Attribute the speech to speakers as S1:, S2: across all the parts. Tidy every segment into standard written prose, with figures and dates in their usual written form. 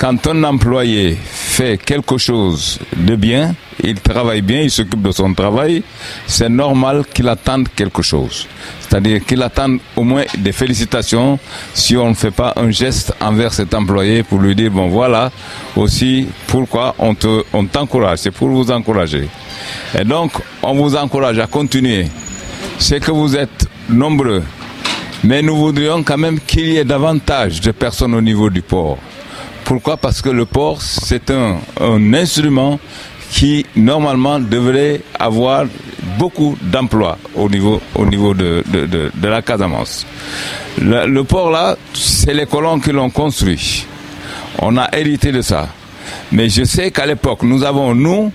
S1: quand un employé fait quelque chose de bien, il travaille bien, il s'occupe de son travail, c'est normal qu'il attende quelque chose. C'est-à-dire qu'il attende au moins des félicitations si on ne fait pas un geste envers cet employé pour lui dire, bon voilà, aussi pourquoi on t'encourage, c'est pour vous encourager. Et donc, on vous encourage à continuer. C'est que vous êtes nombreux, mais nous voudrions quand même qu'il y ait davantage de personnes au niveau du port. Pourquoi? Parce que le port, c'est un instrument qui, normalement, devrait avoir beaucoup d'emplois au niveau de la Casamance. Le port, là, c'est les colons qui l'ont construit. On a hérité de ça. Mais je sais qu'à l'époque, nous avons,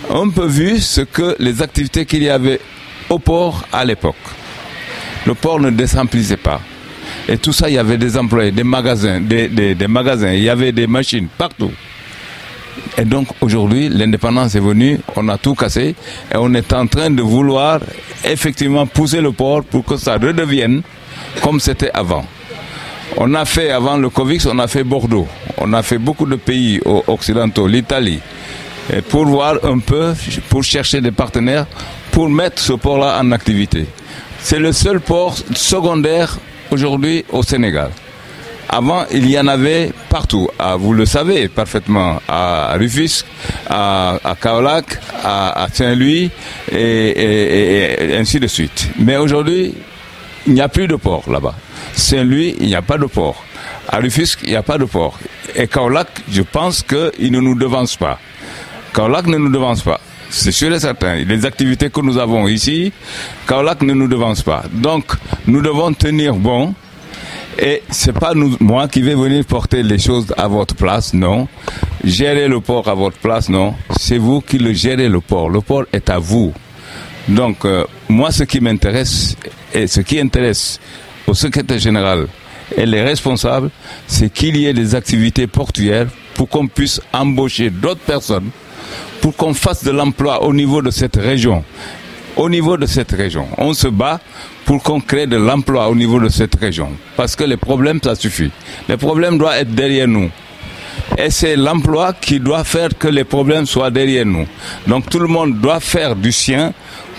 S1: un peu vu ce que les activités qu'il y avait au port à l'époque. Le port ne désemplissait pas. Et tout ça, il y avait des employés, des magasins, des magasins, il y avait des machines partout. Et donc aujourd'hui, l'indépendance est venue, on a tout cassé et on est en train de vouloir effectivement pousser le port pour que ça redevienne comme c'était avant. On a fait avant le Covid, on a fait Bordeaux, on a fait beaucoup de pays occidentaux, l'Italie, pour voir un peu, pour chercher des partenaires, pour mettre ce port-là en activité. C'est le seul port secondaire aujourd'hui au Sénégal. Avant, il y en avait partout. Vous le savez parfaitement, à Rufisque, à Kaolack, à Saint-Louis et ainsi de suite. Mais aujourd'hui, il n'y a plus de port là-bas. Saint-Louis, il n'y a pas de port. À Rufisque, il n'y a pas de port. Et Kaolack, je pense qu'il ne nous devance pas. Kaolack ne nous devance pas. C'est sûr et certain. Les activités que nous avons ici, Kaolack ne nous devance pas. Donc, nous devons tenir bon. Et c'est pas moi qui vais venir porter les choses à votre place, non. Gérer le port à votre place, non. C'est vous qui le gérez, le port. Le port est à vous. Donc, moi, ce qui m'intéresse et ce qui intéresse au secrétaire général et les responsables, c'est qu'il y ait des activités portuaires pour qu'on puisse embaucher d'autres personnes, pour qu'on fasse de l'emploi au niveau de cette région. Au niveau de cette région, on se bat pour qu'on crée de l'emploi au niveau de cette région. Parce que les problèmes, ça suffit. Les problèmes doivent être derrière nous. Et c'est l'emploi qui doit faire que les problèmes soient derrière nous. Donc tout le monde doit faire du sien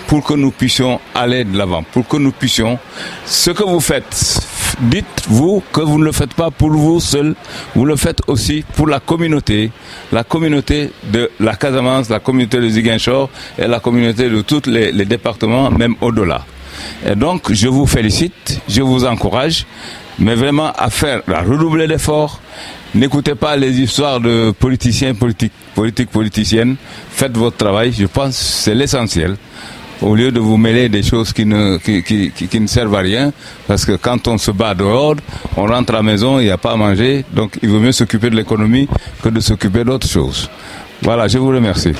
S1: pour que nous puissions aller de l'avant. Pour que nous puissions... Ce que vous faites, dites-vous que vous ne le faites pas pour vous seul, vous le faites aussi pour la communauté de la Casamance, la communauté de Ziguinchor et la communauté de tous les départements, même au-delà. Et donc, je vous félicite, je vous encourage, mais vraiment à redoubler d'efforts. N'écoutez pas les histoires de politiciens, politiciennes. Faites votre travail, je pense que c'est l'essentiel. Au lieu de vous mêler des choses qui ne servent à rien, parce que quand on se bat dehors, on rentre à la maison, il n'y a pas à manger, donc il vaut mieux s'occuper de l'économie que de s'occuper d'autres choses. Voilà, je vous remercie.